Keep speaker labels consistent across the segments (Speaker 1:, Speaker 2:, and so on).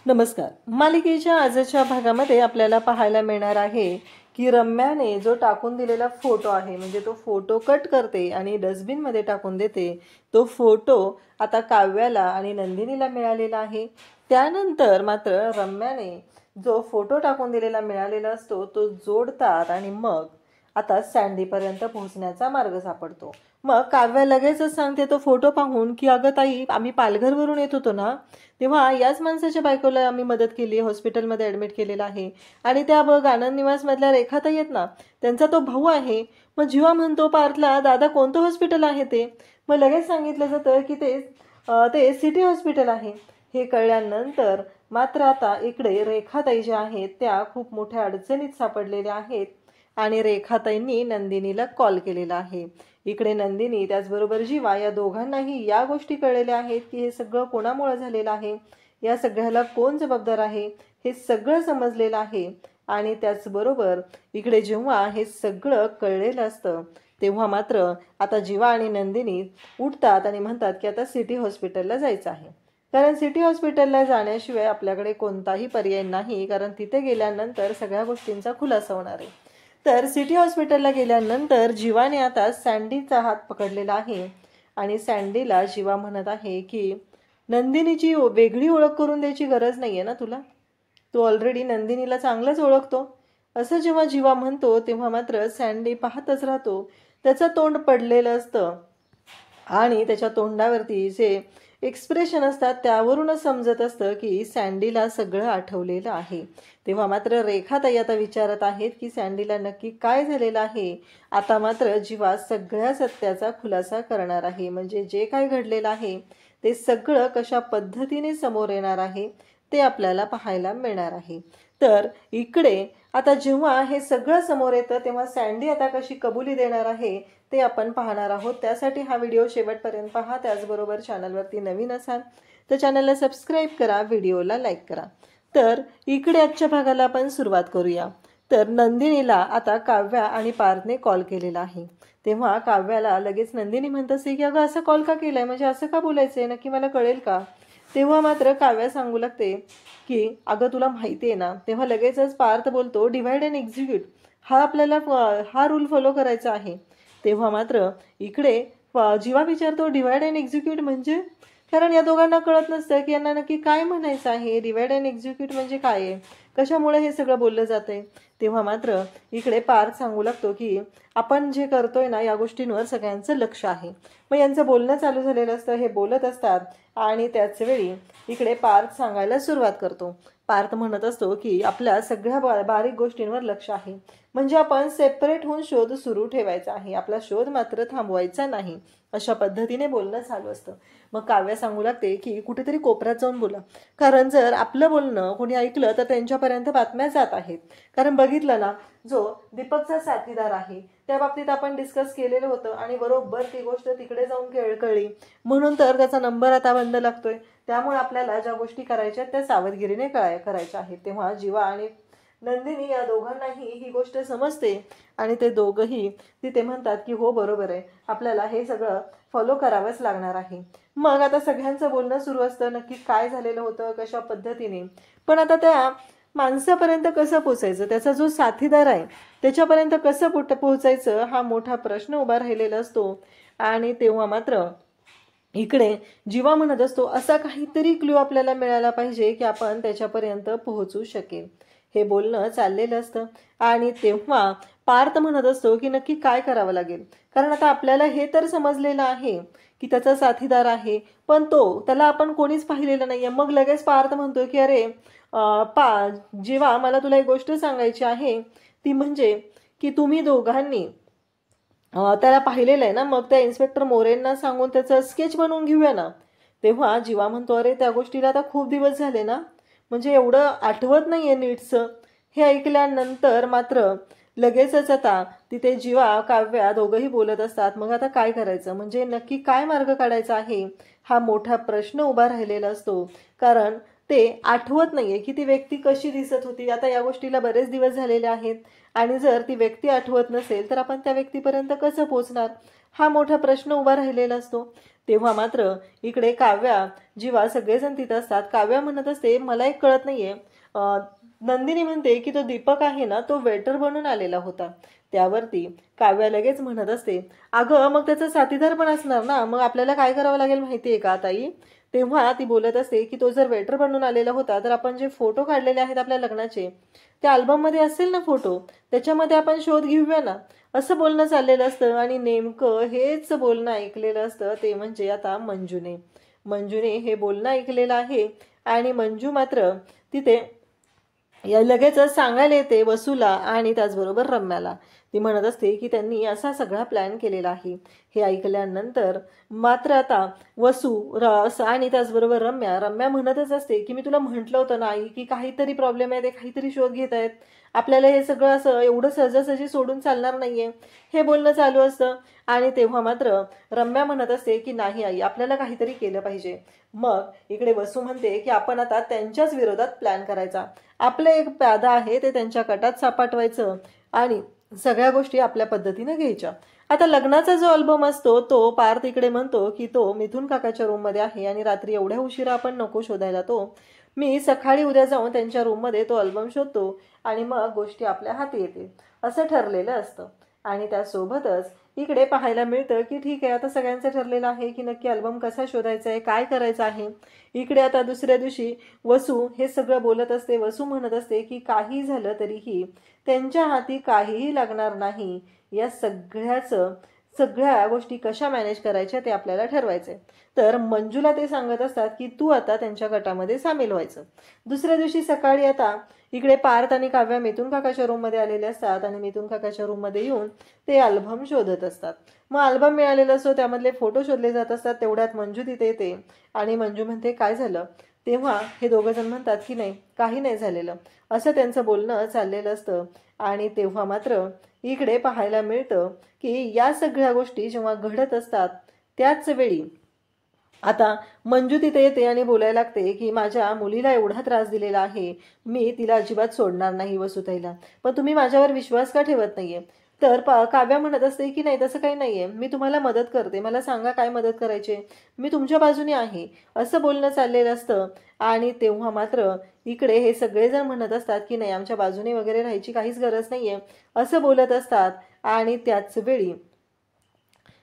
Speaker 1: नमस्कार. मालिकेच्या आजच्या भागामध्ये आपल्याला पाहायला मिळणार आहे की रम्याने जो टाकून दिलेला फोटो आहे, म्हणजे तो फोटो कट करते आणि डस्टबिनमध्ये टाकून देते. तो फोटो आता काव्याला आणि नंदिनीला मिळालेला आहे. त्यानंतर मात्र रम्याने जो फोटो टाकून दिलेला मिळालेला असतो तो जोडतात आणि मग आता सँडीपर्यंत पोहोचण्याचा मार्ग सापडतो. मग काव्या लगेचच सांगते तो फोटो पाहून की अगं ताई, आम्ही पालघरवरून येत होतो ना, तेव्हा याच माणसाच्या बायकोला आम्ही मदत केली, हॉस्पिटलमध्ये ॲडमिट केलेला आहे. आणि त्या बघ आनंद निवासमधल्या रेखाताई आहेत ना, त्यांचा तो भाऊ आहे. मग जीवा म्हणतो पार्थला, दादा कोणतं हॉस्पिटल आहे ते? मग लगेच सांगितलं जातं की ते सिटी हॉस्पिटल आहे. हे कळल्यानंतर मात्र आता इकडे रेखाताई ज्या आहेत त्या खूप मोठ्या अडचणीत सापडलेल्या आहेत आणि रेखाताईंनी नंदिनीला कॉल केलेला आहे. इकडे नंदिनी त्याचबरोबर जीवा या दोघांनाही या गोष्टी कळलेल्या आहेत की हे सगळं कोणामुळे झालेलं आहे, या सगळ्याला कोण जबाबदार आहे हे सगळं समजलेलं आहे. आणि त्याचबरोबर इकडे जेव्हा हे सगळं कळलेलं असतं तेव्हा मात्र आता जीवा आणि नंदिनी उठतात आणि म्हणतात की आता सिटी हॉस्पिटलला जायचं आहे. कारण सिटी हॉस्पिटलला जाण्याशिवाय आपल्याकडे कोणताही पर्याय नाही, कारण तिथे गेल्यानंतर सगळ्या गोष्टींचा खुलासा होणार आहे. तर सिटी हॉस्पिटलला गेल्यानंतर जीवाने आता सँडीचा हात पकडलेला आहे आणि सँडीला जीवा म्हणत आहे की नंदिनीची वेगळी ओळख करून द्यायची गरज नाही आहे ना तुला, तू ऑलरेडी नंदिनीला चांगलंच ओळखतो. असं जेव्हा जीवा म्हणतो तेव्हा मात्र सँडी पाहतच राहतो. त्याचं तोंड पडलेलं असतं आणि त्याच्या तोंडावरती जे एक्सप्रेशन असतात त्यावरूनच समजत असतं की सँडीला सगळं आठवलेलं आहे. तेव्हा मात्र रेखाताई आता विचारत आहेत की सँडीला नक्की काय झालेलं आहे. आता मात्र जीवा सगळ्या सत्याचा खुलासा करणार आहे, म्हणजे जे काय घडलेलं आहे ते सगळं कशा पद्धतीने समोर येणार आहे ते आपल्याला पाहायला मिळणार आहे. तर इकडे आता जेव्हा हे सगळं समोर येतं तेव्हा सँडी आता कशी कबुली देणार आहे ते आपण पाहणार आहोत. त्यासाठी हा व्हिडिओ शेवटपर्यंत पहा. त्याचबरोबर चॅनलवरती नवीन असाल तर चॅनलला सबस्क्राईब करा, व्हिडिओला लाईक करा. तर इकडे आजच्या भागाला आपण सुरुवात करूया. तर नंदिनीला आता काव्या आणि पार्थने कॉल केलेला आहे. तेव्हा काव्याला लगेच नंदिनी म्हणत असे की अगं असं कॉल का केलाय, म्हणजे असं का बोलायचंय, नक्की मला कळेल का? तेव्हा मात्र काव्या सांगू लागते की अगं तुला माहिती आहे ना. तेव्हा लगेचच पार्थ बोलतो डिव्हाइड अँड एक्झिक्यूट, हा आपल्याला हा रूल फॉलो करायचा आहे. तेव्हा मात्र इकडे जीवा विचारतो डिव्हाइड अँड एक्झिक्यूट म्हणजे, कारण या दोघांना कळत नसतं की यांना नक्की काय म्हणायचं आहे. डिव्हाइड अँड एक्झिक्यूट म्हणजे काय आहे, कशामुळे हे सगळं बोललं जातंय. तेव्हा मात्र इकडे पार्थ सांगू लागतो की आपण जे करतोय ना या गोष्टींवर सगळ्यांचं लक्ष आहे. मग यांचं बोलणं चालू झालेलं असतं, हे बोलत असतात आणि त्याच वेळी इकडे पार्थ सांगायला सुरुवात करतो. पार्थ म्हणत असतो की आपल्या सगळ्या बारीक गोष्टींवर लक्ष आहे, म्हणजे आपण सेपरेट होऊन शोध सुरू ठेवायचा आहे, आपला शोध मात्र थांबवायचा नाही, अशा पद्धतीने बोलणं चालू असतं. मग काव्या सांगू लागते की कुठेतरी कोपऱ्यात जाऊन बोला, कारण जर आपलं बोलणं कोणी ऐकलं तर त्यांच्यापर्यंत बातम्या जात आहेत. कारण बघितलं ना, जो दीपकचा साथीदार आहे त्या बाबतीत आपण डिस्कस केलेलं होतं आणि बरोबर ती गोष्ट तिकडे जाऊन कळली, म्हणून तर त्याचा नंबर आता बंद लागतोय. त्यामुळे आपल्याला ज्या गोष्टी करायच्या त्या सावधगिरीने करायच्या आहेत. तेव्हा जीवा आणि नंदिनी या दोघांनाही ही गोष्ट समजते आणि ते दोघंही तिथे म्हणतात की हो बरोबर आहे, आपल्याला हे सगळं फॉलो करावंच लागणार आहे. मग आता सगळ्यांचं बोलणं सुरू असतं नक्की काय झालेलं होतं, कशा पद्धतीने. पण आता त्या माणसापर्यंत कसं पोचायचं, त्याचा जो साथीदार आहे त्याच्यापर्यंत कसं पोचायचं हा मोठा प्रश्न उभा राहिलेला असतो. आणि तेव्हा मात्र इकडे जीवा म्हणत असतो असा काहीतरी क्लू आपल्याला मिळाला पाहिजे की आपण त्याच्यापर्यंत पोहोचू शकेल. हे बोलणं चाललेलं असतं आणि तेव्हा पार्थ म्हणत असतो की नक्की काय करावं लागेल, कारण आता आपल्याला हे तर समजलेलं आहे की त्याचा साथीदार आहे, पण त्याला आपण कोणीच पाहिलेलं नाहीये. मग लगेच पार्थ म्हणतो की अरे जीवा, मला तुला एक गोष्ट सांगायची आहे, ती म्हणजे की तुम्ही दोघांनी त्याला पाहिलेलं आहे ना, मग त्या इन्स्पेक्टर मोरेंना सांगून त्याचं स्केच बनवून घेऊया ना. तेव्हा जीवा म्हणतो अरे त्या गोष्टीला आता खूप दिवस झाले ना, म्हणजे एवढं आठवत नाहीये नीटचं. हे ऐकल्यानंतर मात्र लगेचच आता तिथे जीवा काव्या दोघंही बोलत असतात. मग आता काय करायचं, म्हणजे नक्की काय मार्ग काढायचा आहे हा मोठा प्रश्न उभा राहिलेला असतो. कारण ते आठवत नाहीये की ती व्यक्ती कशी दिसत होती. आता या गोष्टीला बरेच दिवस झालेले आहेत आणि जर ती व्यक्ती आठवत नसेल तर आपण त्या व्यक्तीपर्यंत कसं पोहोचणार, हा मोठा प्रश्न उभा राहिलेला असतो. तेव्हा मात्र इकडे काव्या, जीवा सगळेजण तिथं असतात. काव्या म्हणत असते, मला एक कळत नाहीये. नंदिनी म्हणते की तो दीपक आहे ना, तो वेटर बनून आलेला होता. त्यावरती काव्या लगेच म्हणत असते, अगं मग त्याचा साथीदार पण असणार ना, मग आपल्याला काय करावं लागेल माहिती आहे का ताई? तेव्हा ती बोलत असते की तो जर वेटर बनून आलेला होता तर आपण जे फोटो काढलेले आहेत आपल्या लग्नाचे, त्या अल्बममध्ये असेल ना फोटो, त्याच्यामध्ये आपण शोध घेऊया ना, असं बोलणं चाललेलं असतं. आणि नेमकं हेच बोलणं ऐकलेलं असतं ते म्हणजे आता मंजूने हे बोलणं ऐकलेलं आहे. आणि मंजू मात्र तिथे लगेचच सांगायला येते वसूला आणि त्याचबरोबर रम्याला. ती म्हणत असते की त्यांनी असा सगळा प्लॅन केलेला आहे. हे ऐकल्यानंतर मात्र आता आणि त्याचबरोबर रम्या म्हणतच असते की मी तुला म्हटलं होतं ना आई की काहीतरी प्रॉब्लेम आहे, ते काहीतरी शोध घेत आहेत, आपल्याला हे सगळं असं एवढं सहजासहजी सोडून चालणार नाहीये, हे बोलणं चालू असतं. आणि तेव्हा मात्र रम्या म्हणत असते की नाही आई, आपल्याला काहीतरी केलं पाहिजे. मग इकडे वसू म्हणते की आपण आता त्यांच्याच विरोधात प्लॅन करायचा, आपलं एक प्यादा आहे ते त्यांच्या कटात सापाटवायचं आणि सगळ्या गोष्टी आपल्या पद्धतीने घ्यायच्या. आता लग्नाचा जो अल्बम असतो तो पार्थ इकडे म्हणतो की तो मिथुन काकाच्या रूममध्ये आहे आणि रात्री एवढ्या उशिरा आपण नको शोधायला, तो मी सकाळी उद्या जाऊन त्यांच्या रूममध्ये तो अल्बम शोधतो आणि मग गोष्टी आपल्या हाती येतील, असं ठरलेलं असतं. आणि त्यासोबतच इकडे पाहायला मिळतं की ठीक आहे, आता सगळ्यांचं ठरलेलं आहे की नक्की अल्बम कसा शोधायचा आहे, काय करायचं आहे. इकडे आता दुसऱ्या दिवशी वसू हे सगळं बोलत असते. वसू म्हणत असते की काही झालं तरीही त्यांच्या हाती काहीही लागणार नाही, या सगळ्या गोष्टी कशा मॅनेज करायच्या ते आपल्याला ठरवायचंय. तर मंजूला ते सांगत असतात की तू आता त्यांच्या गटामध्ये सामील व्हायचं. दुसऱ्या दिवशी सकाळी आता इकडे पार्थ आणि काव्या मिथुन काकाच्या रूममध्ये आलेले असतात आणि मिथुन काकाच्या रूममध्ये येऊन ते अल्बम शोधत असतात. मग अल्बम मिळालेलं असतो, त्यामधले फोटो शोधले जात असतात. तेवढ्यात मंजू तिथे येते आणि मंजू म्हणते काय झालं. तेव्हा हे दोघं जण म्हणतात की नाही, काही नाही झालेलं, असं त्यांचं बोलणं चाललेलं असतं. आणि तेव्हा मात्र इकडे पाहायला मिळतं की या सगळ्या गोष्टी जेव्हा घडत असतात त्याच वेळी आता मंजू तिथे येते आणि बोलायला लागते की माझ्या मुलीला एवढा त्रास दिलेला आहे, मी तिला अजिबात सोडणार नाही वसुताईला, पण तुम्ही माझ्यावर विश्वास का ठेवत नाहीये. तर काव्या म्हणत असते की नाही तसं काही नाहीये, मी तुम्हाला मदत करते, मला सांगा काय मदत करायची, मी तुमच्या बाजूने आहे, असं बोलणं चाललेलं असतं. आणि तेव्हा मात्र इकडे हे सगळेजण म्हणत असतात की नाही, आमच्या बाजूने वगैरे राहायची काहीच गरज नाहीये, असं बोलत असतात. आणि त्याच वेळी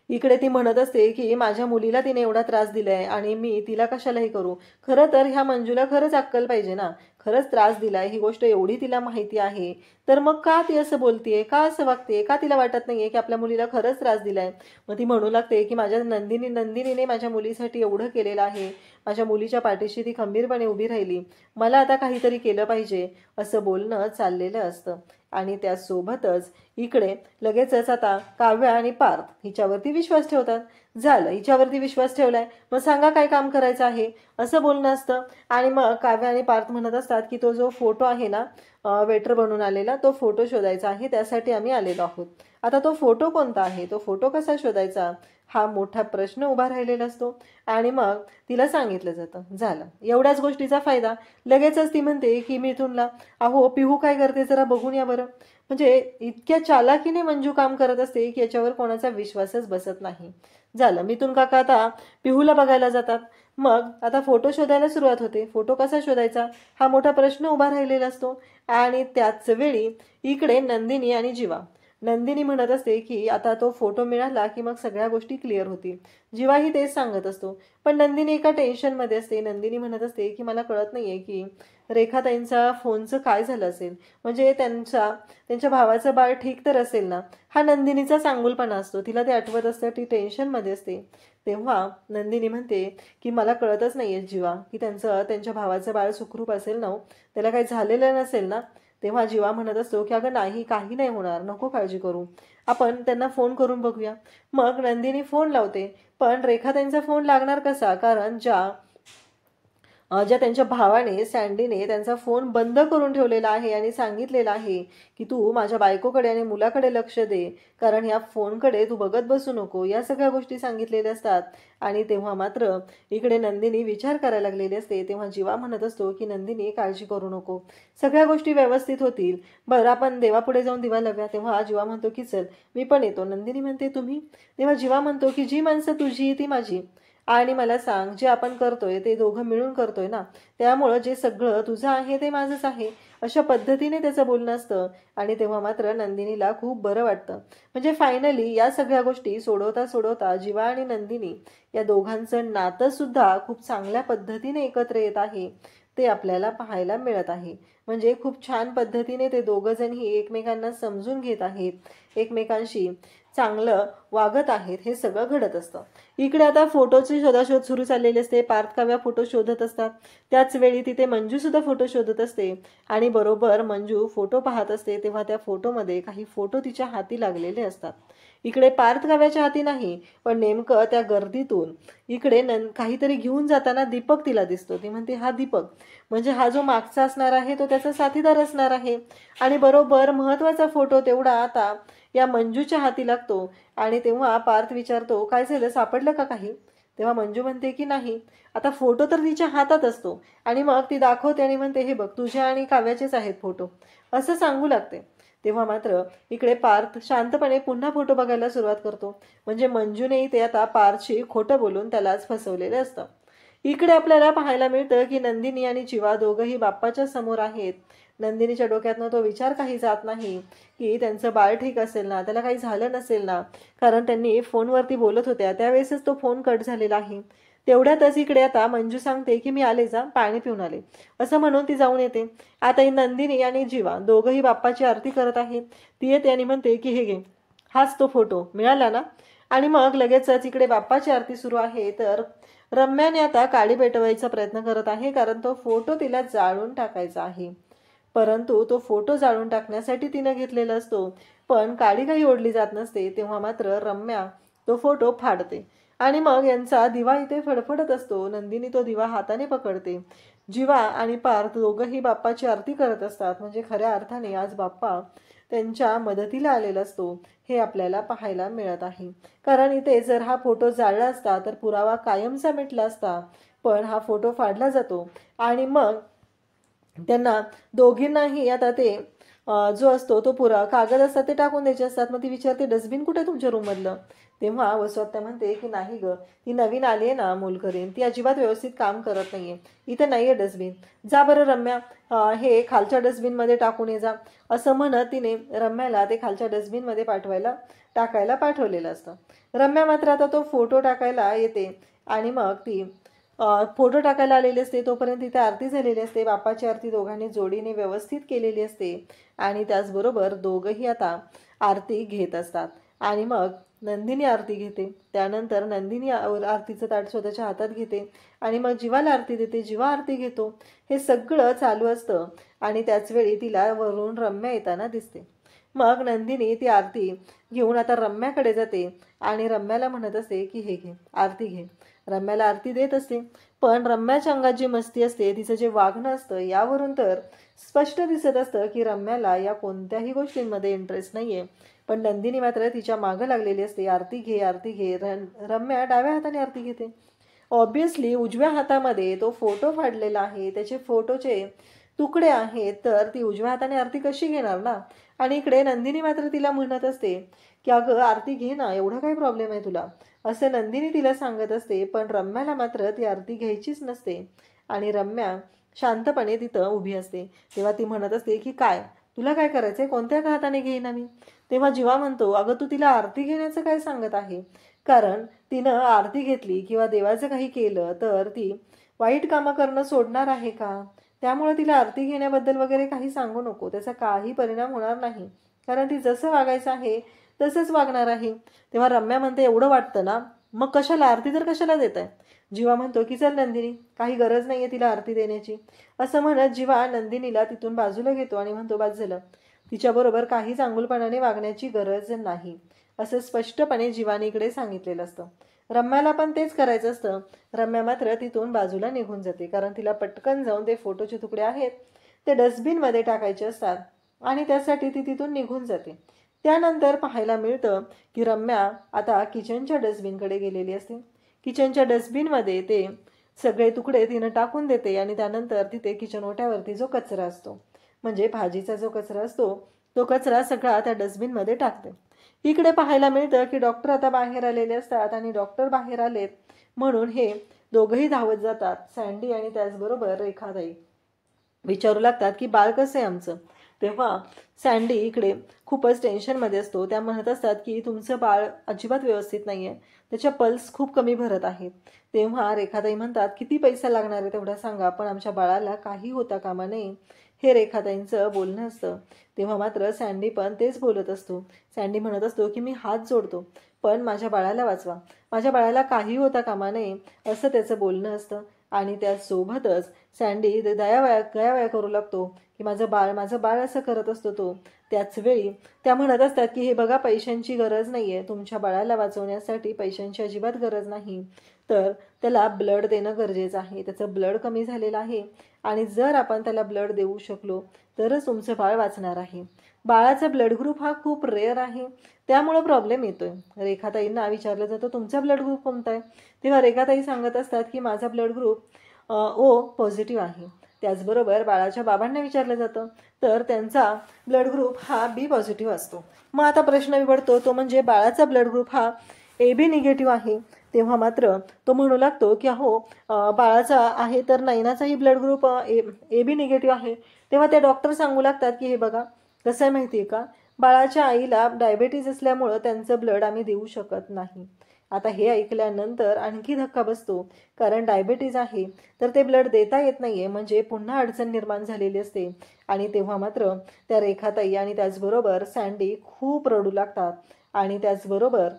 Speaker 1: इकडे ती म्हणत असते की माझ्या मुलीला तिने एवढा त्रास दिलाय आणि मी तिला कशालाही करू. खरं तर ह्या मंजूला खरंच अक्कल पाहिजे ना, खरंच त्रास दिलाय ही गोष्ट एवढी तिला माहिती आहे, तर मग का ती असं बोलतेय, का असं वागतेय, का तिला वाटत नाहीये की आपल्या मुलीला खरंच त्रास दिलाय. मग ती म्हणू लागते की माझ्या नंदिनीने माझ्या मुलीसाठी एवढं केलेलं आहे, माझ्या मुलीच्या पाठीशी ती खंबीरपणे उभी राहिली, मला आता काहीतरी केलं पाहिजे, असं बोलणं चाललेलं असतं. आणि त्यासोबतच इकडे लगेचच आता काव्या आणि पार्थ हिच्यावरती विश्वास ठेवतात. झालं, हिच्यावरती विश्वास ठेवलाय, मग सांगा काय काम करायचं आहे, असं बोलणं असतं. आणि मग काव्या आणि पार्थ म्हणत असतात की तो जो फोटो आहे ना वेटर बनून आलेला, तो फोटो शोधायचा आहे, त्यासाठी आम्ही आलेलो आहोत. आता तो फोटो कोणता आहे, तो फोटो कसा शोधायचा, हा मोठा प्रश्न उभा राहिलेला असतो. आणि मग तिला सांगितलं जातं. झालं, एवढ्याच गोष्टीचा फायदा. लगेचच ती म्हणते की मिथुनला, अहो पिहू काय करते जरा बघून या बरं. म्हणजे इतक्या चालाकीने मंजू काम करत असते की याच्यावर कोणाचा विश्वासच बसत नाही. झालं, मिथुन काका आता पिहूला बघायला जातात. मग आता फोटो शोधायला सुरुवात होते. फोटो कसा शोधायचा हा मोठा प्रश्न उभा राहिलेला असतो. आणि त्याच वेळी इकडे नंदिनी आणि जीवा, नंदिनी म्हणत असते की आता तो फोटो मिळाला की मग सगळ्या गोष्टी क्लिअर होतील. जीवाही तेच सांगत असतो. पण नंदिनी एका टेन्शनमध्ये असते. नंदिनी म्हणत असते की मला कळत नाहीये की रेखाताईंचा फोनचं काय झालं असेल, म्हणजे त्यांच्या भावाचं बाळ ठीक तर असेल ना. हा नंदिनीचा चांगुलपणा असतो, तिला ते आठवत असतं, ती टेन्शनमध्ये असते. तेव्हा नंदिनी म्हणते की मला कळतच नाहीये जीवा की त्यांच्या भावाचं बाळ सुखरूप असेल ना, त्याला काही झालेलं नसेल ना. तेव्हा जीवा म्हणत असतो की अगं नाही, काही नाही होणार, नको काळजी करू, आपण त्यांना फोन करून बघूया. मग नंदिनी फोन लावते, पण रेखाताईंचा फोन लागणार कसा, कारण ज्या त्यांच्या भावाने सँडीने त्यांचा फोन बंद करून ठेवलेला आहे आणि सांगितलेलं आहे की तू माझ्या बायकोकडे आणि मुलाकडे लक्ष दे, कारण या फोनकडे तू बघत बसू नको, या सगळ्या गोष्टी सांगितलेल्या असतात. आणि तेव्हा मात्र इकडे नंदिनी विचार करायला लागलेली असते. तेव्हा जीवा म्हणत असतो की नंदिनी काळजी करू नको, सगळ्या गोष्टी व्यवस्थित होतील, बरं आपण देवापुढे जाऊन दिवा लावूया. तेव्हा जीवा म्हणतो की चल मी पण येतो. नंदिनी म्हणते तुम्ही? तेव्हा जीवा म्हणतो की जी माणसं तुझी ती माझी, आणि मला सांग, जे आपण करतोय ते दोघं मिळून करतोय ना, त्यामुळं जे सगळं तुझं आहे ते माझंच आहे, अशा पद्धतीने त्याचं बोलणं असतं. आणि तेव्हा मात्र नंदिनीला खूप बरं वाटतं. म्हणजे फायनली या सगळ्या गोष्टी सोडवता सोडवता जीवा आणि नंदिनी या दोघांचं नातं सुद्धा खूप चांगल्या पद्धतीने एकत्र येत आहे, ते आपल्याला पाहायला मिळत आहे. म्हणजे खूप छान पद्धतीने ते दोघं जणही एकमेकांना समजून घेत आहेत, एकमेकांशी चांगलं वागत आहेत, हे सगळं घडत असतं. इकडे आता फोटोची शोधाशोध सुरू चाललेली असते. पार्थकाव्या फोटो शोधत असतात. त्याच वेळी तिथे मंजू सुद्धा फोटो शोधत असते. आणि बरोबर मंजू फोटो पाहत असते तेव्हा त्या फोटोमध्ये काही फोटो तिच्या हाती लागलेले असतात. इकडे पार्थकाव्याच्या हाती नाही, पण नेमकं त्या गर्दीतून इकडे काहीतरी घेऊन जाताना दीपक तिला दिसतो. ती म्हणते, हा दीपक म्हणजे हा जो मागचा असणार आहे तो त्याचा साथीदार असणार आहे. आणि बरोबर महत्वाचा फोटो तेवढा आता या मंजूच्या हाती लागतो. आणि तेव्हा पार्थ विचारतो, काय झालं, सापडलं का काही? तेव्हा मंजू म्हणते की नाही. आता फोटो तर तिच्या हातात असतो आणि मग ती दाखवते आणि म्हणते, हे बघ, तुझ्या आणि काव्याचेच आहेत फोटो, असं सांगू लागते. तेव्हा मात्र इकडे पार्थ शांतपणे पुन्हा फोटो बघायला सुरुवात करतो. म्हणजे मंजूने ते आता पार्थशी खोटं बोलून त्यालाच फसवलेलं असतं. इकडे आपल्याला पाहायला मिळतं की नंदिनी आणि जीवा दोघंही बाप्पाच्या समोर आहेत. नंदिनीच्या डोक्यातनं तो विचार काही जात नाही की त्यांचं बाळ ठीक असेल ना, त्याला काही झालं नसेल ना, कारण त्यांनी फोनवरती बोलत होत्या त्यावेळेसच तो फोन कट झालेला आहे. तेवढ्यातच इकडे आता मंजू सांगते की मी आले, जा पाणी पिऊन आले, असं म्हणून ती जाऊन येते. आता ही नंदिनी आणि जीवा दोघंही बाप्पाची आरती करत आहेत. ती येते आणि म्हणते की हे घे, हाच तो फोटो मिळाला ना. आणि मग लगेचच इकडे बाप्पाची आरती सुरू आहे. तर रम्याने आता काडी पेटवायचा प्रयत्न करत आहे, कारण तो फोटो तिला जाळून टाकायचा आहे. परंतु तो फोटो जाळून टाकण्यासाठी तिनं घेतलेला असतो, पण काडी काही ओढली जात नसते. तेव्हा मात्र रम्या तो फोटो फाडते आणि मग यांचा दिवा इथे फडफडत असतो. नंदिनी तो दिवा हाताने पकडते. जीवा आणि पार्थ दोघंही बाप्पाची आरती करत असतात. म्हणजे खऱ्या अर्थाने आज बाप्पा त्यांच्या मदतीला आलेला असतो, हे आपल्याला पाहायला मिळत आहे. कारण इथे जर हा फोटो जाळला असता तर पुरावा कायमचा मिटला असता, पण हा फोटो फाडला जातो आणि मग त्यांना दोघींनाही आता ते जो असतो तो कागद असतात ते टाकून द्यायचे असतात. मग ती विचारते, डस्टबिन कुठे तुमच्या रूममधलं? तेव्हा वसुहत्या म्हणते की नाही ग, ती नवीन आली आहे ना मूलकरीण, ती अजिबात व्यवस्थित काम करत नाहीये, इथे नाहीये डस्टबिन. जा बरं रम्या, हे खालच्या डस्टबिनमध्ये टाकून ये जा, असं म्हणत तिने रम्याला ते खालच्या डस्टबिनमध्ये टाकायला पाठवलेलं असतं. रम्या मात्र आता तो फोटो टाकायला येते आणि मग ती फोटो टाकायला आलेले असते. तोपर्यंत तिथे आरती झालेली असते. बाप्पाची आरती दोघांनी जोडीने व्यवस्थित केलेली असते आणि त्याचबरोबर दोघंही आता आरती घेत असतात. आणि मग नंदिनी आरती घेते. त्यानंतर नंदिनी आरतीचं ताट स्वतःच्या हातात घेते आणि मग जीवाला आरती देते. जीवा आरती घेतो. हे सगळं चालू असतं आणि त्याचवेळी तिला वरून रम्या येताना दिसते. मग नंदिनी ती आरती घेऊन आता रम्याकडे जाते आणि रम्याला म्हणत असते की हे घे, आरती घे. रम्याला आरती देत असते, पण रम्याच्या अंगात जी मस्ती असते, तिचं जे वागणं असतं, यावरून तर स्पष्ट दिसत असतं की रम्याला या कोणत्याही गोष्टींमध्ये इंटरेस्ट नाहीये. पण नंदिनी मात्र तिच्या मागं लागलेली असते, आरती घे, आरती घे. रम्या डाव्या हाताने आरती घेते. ऑब्विसली उजव्या हातामध्ये तो फोटो फाडलेला आहे, त्याचे फोटोचे तुकडे आहेत, तर ती उजव्या हाताने आरती कशी घेणार ना. आणि इकडे नंदिनी मात्र तिला म्हणत असते की अगं आरती घे ना, एवढा काय प्रॉब्लेम आहे तुला, असं नंदिनी तिला सांगत असते. पण रम्याला मात्र ती आरती घ्यायचीच नसते आणि रम्या शांतपणे तिथं उभी असते. तेव्हा ती म्हणत असते की काय, तुला काय करायचंय, कोणत्या हाताने घेईना मी? तेव्हा जीवा म्हणतो, अगं तू तिला आरती घेण्याचं काय सांगत आहे? कारण तिनं आरती घेतली किंवा देवाचं काही केलं तर ती वाईट कामं करणं सोडणार आहे का? त्यामुळे तिला आरती घेण्याबद्दल वगैरे काही सांगू नको, त्याचा काही परिणाम होणार नाही, कारण ती जसं वागायचं आहे तसंच वागणार आहे. तेव्हा रम्या म्हणते, एवढं वाटतं ना, मग कशाला आरती तर कशाला देत आहे? जीवा म्हणतो की चल नंदिनी, काही गरज नाहीये तिला आरती देण्याची, असं म्हणत जीवा नंदिनीला तिथून बाजूला घेतो आणि म्हणतो, बस झालं, तिच्याबरोबर काही चांगुलपणाने वागण्याची गरज नाही, असं स्पष्टपणे जीवानीकडे सांगितलेलं असतं. रम्याला पण तेच करायचं असतं. रम्या मात्र तिथून बाजूला निघून जाते, कारण तिला पटकन जाऊन ते फोटोचे तुकडे आहेत ते डस्टबिनमध्ये टाकायचे असतात आणि त्यासाठी ती तिथून निघून जाते. त्यानंतर पाहायला मिळतं की रम्या आता किचनच्या डस्टबिनकडे गेलेली असते. किचनच्या डस्टबिनमध्ये ते सगळे तुकडे तिनं टाकून देते आणि त्यानंतर तिथे किचन ओट्यावरती जो कचरा असतो, म्हणजे भाजीचा जो कचरा असतो, तो कचरा सगळा त्या डस्टबिनमध्ये टाकते. इकडे पाहायला मिळतं की डॉक्टर आता बाहेर आलेले असतात आणि डॉक्टर बाहेर आलेत म्हणून हे दोघंही धावत जातात. सँडी आणि त्याचबरोबर रेखाताई विचारू लागतात की बाळ कसं आहे आमचं. तेव्हा सँडी इकडे खूपच टेन्शनमध्ये असतो. त्या म्हणत असतात की तुमचं बाळ अजिबात व्यवस्थित नाही आहे, त्याच्या पल्स खूप कमी भरत आहेत. तेव्हा रेखाताई म्हणतात किती पैसा लागणार आहे तेवढा सांगा, पण आमच्या बाळाला काही होता कामा नये, हे रेखाताईंचं बोलणं असतं. तेव्हा मात्र सँडी पण तेच बोलत असतो. सँडी म्हणत असतो की मी हात जोडतो, पण माझ्या बाळाला वाचवा, माझ्या बाळाला काही होता कामा नये, असं त्याचं बोलणं असतं. आणि त्यासोबतच सँडी गयावया करू लागतो की माझं बाळ असं करत असतो तो. त्याच वेळी त्या म्हणत असतात की हे बघा, पैशांची गरज नाही आहे, तुमच्या बाळाला वाचवण्यासाठी पैशांची अजिबात गरज नाही, तर त्याला ब्लड देणं गरजेचं आहे. त्याचं ब्लड कमी झालेलं आहे आणि जर आपण त्याला ब्लड देऊ शकलो तरच तुमचं बाळ वाचणार आहे. बाळाचा ब्लड ग्रुप हा खूप रेअर आहे, त्यामुळं प्रॉब्लेम येतोय. रेखाताईंना विचारलं जातं तुमचा ब्लड ग्रुप कोणता आहे. तेव्हा रेखाताई सांगत असतात की माझा ब्लड ग्रुप ओ पॉझिटिव्ह आहे. त्याचबरोबर बाळाच्या बाबांना विचारलं जातं तर त्यांचा ब्लड ग्रुप हा बी पॉझिटिव्ह असतो. मग आता प्रश्न विवडतो तो म्हणजे बाळाचा ब्लड ग्रुप हा AB निगेटिव्ह आहे. तेव्हा मात्र तो म्हणू लागतो की अहो बाळाचा आहे तर नयनाचाही ब्लड ग्रुप AB निगेटिव्ह आहे. तेव्हा ते डॉक्टर सांगू लागतात की हे बघा कसं आहे माहिती आहे का, बाळाच्या आईला डायबेटीज असल्यामुळं त्यांचं ब्लड आम्ही देऊ शकत नाही. आता हे ऐकल्यानंतर आणखी धक्का बसतो, कारण डायबेटीज आहे तर ते ब्लड देता येत नाही आहे, म्हणजे पुन्हा अडचण निर्माण झालेली असते. आणि तेव्हा मात्र त्या रेखाताई आणि त्याचबरोबर सँडी खूप रडू लागतात. आणि त्याचबरोबर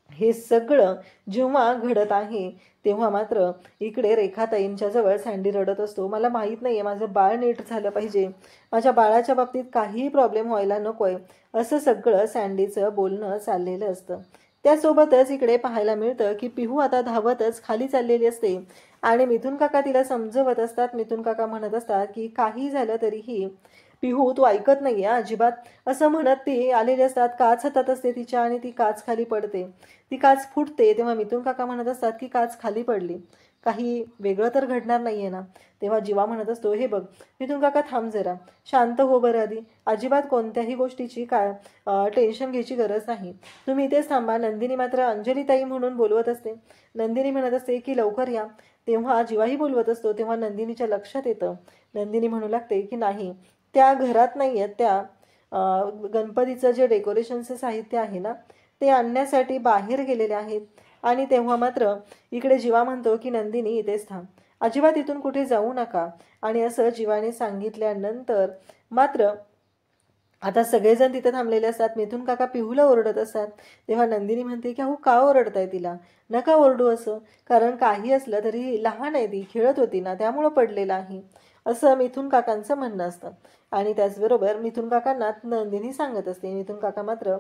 Speaker 1: हे सगळं जेव्हा घडत आहे तेव्हा मात्र इकडे रेखाताईंच्या जवळ सँडी रडत असतो. मला माहीत नाही आहे, माझं बाळ नीट झालं पाहिजे, माझ्या बाळाच्या बाबतीत काहीही प्रॉब्लेम व्हायला नको आहे, असं सगळं सँडीचं बोलणं चाललेलं असतं. त्यासोबतच इकडे पाहायला मिळतं की पिहू आता धावतच खाली चाललेली असते आणि मिथुन काका तिला समजवत असतात. मिथुन काका म्हणत असतात की काही झालं तरीही पिहू तू ऐकत नाही आहे अजिबात, असं म्हणत ती आलेली असतात. काच हातात असते तिच्या आणि ती काच खाली पडते, ती काच फुटते. तेव्हा मिथुन काका म्हणत असतात की काच खाली पडली, काही वेगळं तर घडणार नाही आहे ना. तेव्हा जीवा म्हणत असतो हे बघ मिथुन काका थांब जरा, शांत हो बरं आधी, अजिबात कोणत्याही गोष्टीची टेन्शन घ्यायची गरज नाही, तुम्ही इथेच थांबा. नंदिनी मात्र अंजलीताई म्हणून बोलवत असते. नंदिनी म्हणत असते की लवकर या. तेव्हा जीवाही बोलवत असतो. तेव्हा नंदिनीच्या लक्षात येतं. नंदिनी म्हणू लागते की नाही, त्या घरात नाही आहेत, त्या गणपतीचं जे डेकोरेशनचं साहित्य आहे ना ते आणण्यासाठी बाहेर गेलेले आहेत. आणि तेव्हा मात्र इकडे जीवा म्हणतो की नंदिनी इथेच थांब, अजिबात इथून कुठे जाऊ नका. आणि असं जीवाने सांगितल्यानंतर मात्र आता सगळेजण तिथे थांबलेले असतात. मिथुन काका पिहूला ओरडत असतात. तेव्हा नंदिनी म्हणते की अहो का ओरडताय तिला, नका ओरडू असं, कारण काही असलं तरी लहान आहे, ती खेळत होती ना त्यामुळं पडलेलं आहे, असं मिथुन काकांचं म्हणणं असतं. आणि त्याचबरोबर मिथुन काकांना नंदिनी सांगत असते. मिथुन काका मात्र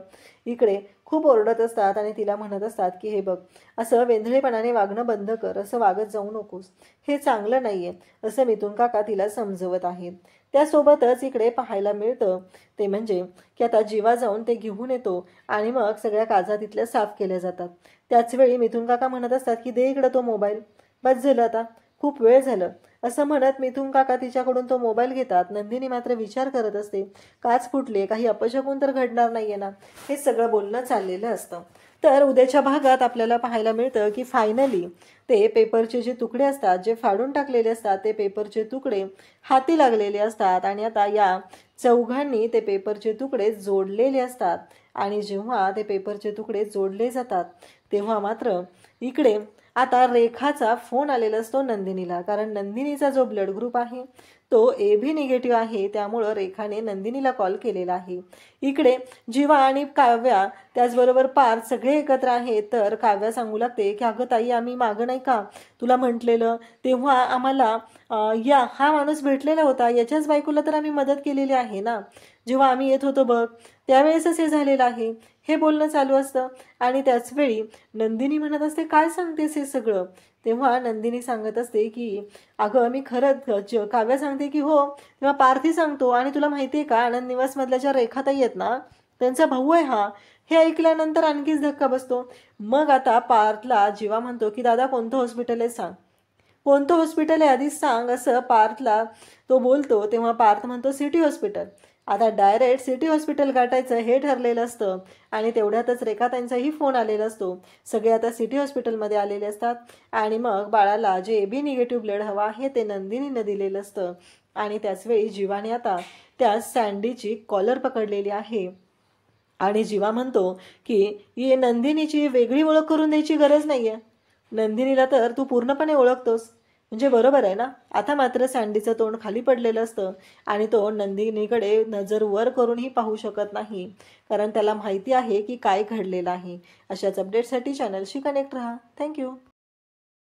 Speaker 1: इकडे खूप ओरडत असतात आणि तिला म्हणत असतात की हे बघ, असं वेंधळेपणाने वागणं बंद कर, असं वागत जाऊ नकोस, हे चांगलं नाहीये, असं मिथुन काका तिला समजवत आहेत. त्यासोबतच इकडे पाहायला मिळतं ते म्हणजे की आता जीवा जाऊन ते घेऊन येतो आणि मग सगळ्या काचा तिथल्या साफ केल्या जातात. त्याचवेळी मिथुन काका म्हणत असतात की दे इकडं तो मोबाईल, बस झालं आता, खूप वेळ झालं, असं म्हणत मिथुन काका तिच्याकडून तो मोबाईल घेतात. नंदिनी मात्र विचार करत असते, काच फुटले, काही अपशकुन तर घडणार नाहीये ना, हे सगळं बोलणं चाललेलं असतं. तर उद्याच्या भागात आपल्याला पाहायला मिळतं की फायनली ते पेपरचे जे तुकडे असतात, जे फाडून टाकलेले असतात, ते पेपरचे तुकडे हाती लागलेले असतात आणि आता या चौघांनी ते पेपरचे तुकडे जोडलेले असतात. आणि जेव्हा ते पेपरचे तुकडे जोडले जातात तेव्हा मात्र इकडे आता रेखाचा फोन आलेला असतो नंदिनीला, कारण नंदिनीचा जो ब्लड ग्रुप आहे तो AB निगेटिव्ह आहे, त्यामुळं रेखाने नंदिनीला कॉल केलेला आहे. इकडे जीवा आणि काव्या त्याचबरोबर पार्थ सगळे एकत्र आहेत. तर काव्या सांगू लागते की अगं ताई, आम्ही मागं नाही का तुला म्हटलेलं, तेव्हा आम्हाला हा माणूस भेटलेला होता, याच्याच बायकोला तर आम्ही मदत केलेली आहे ना, जेव्हा आम्ही येत होतो बघ त्यावेळेसच हे झालेलं आहे, हे बोलणं चालू असतं. आणि त्याचवेळी नंदिनी म्हणत असते काय सांगतेस हे सगळं. तेव्हा नंदिनी सांगत असते की अगं मी खरंच, काव्या सांगते की हो. तेव्हा पार्थी सांगतो आणि तुला माहिती आहे का, आनंद निवासमधल्या ज्या रेखाताई आहेत ना त्यांचा भाऊ आहे हा. हे ऐकल्यानंतर आणखीच धक्का बसतो. मग आता पार्थला जीवा म्हणतो की दादा कोणतं हॉस्पिटल आहे सांग, कोणतं हॉस्पिटल आहे आधीच सांग, असं पार्थला तो बोलतो. तेव्हा पार्थ म्हणतो सिटी हॉस्पिटल. आता डायरेक्ट सिटी हॉस्पिटल गाठायचं हे ठरलेलं असतं आणि तेवढ्यातच रेखाताईंचाही फोन आलेला असतो. सगळे आता सिटी हॉस्पिटलमध्ये आलेले असतात आणि मग बाळाला जे AB निगेटिव्ह ब्लड हवा आहे ते नंदिनीनं दिलेलं असतं. आणि त्याचवेळी जीवाने आता त्या सँडीची कॉलर पकडलेली आहे आणि जीवा म्हणतो की नंदिनीची वेगळी ओळख करून द्यायची गरज नाही आहे. नंदिनीला तर तू पूर्णपणे ओळखतोस. म्हणजे बरोबर आहे ना. आता मात्र सँडीचं तोंड खाली पडलेलं असतं आणि तो नंदिनीकडे नजर वर करूनही पाहू शकत नाही, कारण त्याला माहिती आहे की काय घडलेलं आहे. अशाच अपडेटसाठी चॅनलशी कनेक्ट राहा. थँक्यू.